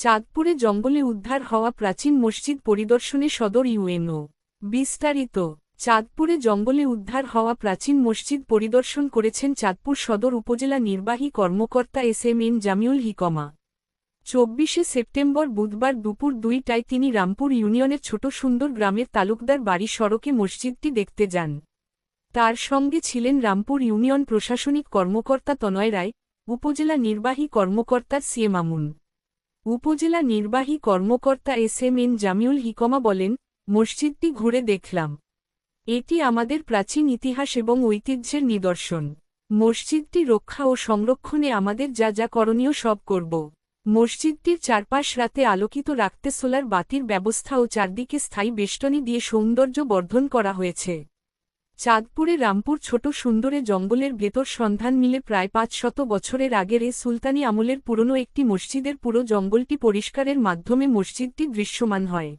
চাঁদপুরে জঙ্গলে উদ্ধার হওয়া প্রাচীন মসজিদ পরিদর্শনে সদর ইউএনও। বিস্তারিত। চাঁদপুরে জঙ্গলে উদ্ধার হওয়া প্রাচীন মসজিদ পরিদর্শন করেছেন চাঁদপুর সদর উপজেলা নির্বাহী কর্মকর্তা এস.এম.এন জামিউল হিকমা। ২৪শে সেপ্টেম্বর বুধবার দুপুর ২টায় তিনি রামপুর ইউনিয়নের ছোট সুন্দর গ্রামের তালুকদার বাড়ি সড়কে মসজিদটি দেখতে যান। তার সঙ্গে ছিলেন রামপুর ইউনিয়ন প্রশাসনিক কর্মকর্তা তনয় রায়, উপজেলা নির্বাহী কর্মকর্তা সি.এ মামুন। উপজেলা নির্বাহী কর্মকর্তা এস.এম.এন জামিউল হিকমা বলেন, মসজিদটি ঘুরে দেখলাম। এটি আমাদের প্রাচীন ইতিহাস এবং ঐতিহ্যের নিদর্শন। মসজিদটি রক্ষা ও সংরক্ষণে আমাদের যা যা করণীয় সব করব। মসজিদটির চারপাশ রাতে আলোকিত রাখতে সোলার বাতির ব্যবস্থা ও চারদিকে স্থায়ী বেষ্টনী দিয়ে সৌন্দর্য বর্ধন করা হয়েছে। চাঁদপুরে রামপুর ছোট সুন্দরে জঙ্গলের ভেতর সন্ধান মিলে প্রায় ৫০০ বছরের আগের সুলতানি আমলের পুরনো একটি মসজিদের পুরো জঙ্গলটি পরিষ্কারের মাধ্যমে মসজিদটি দৃশ্যমান হয়।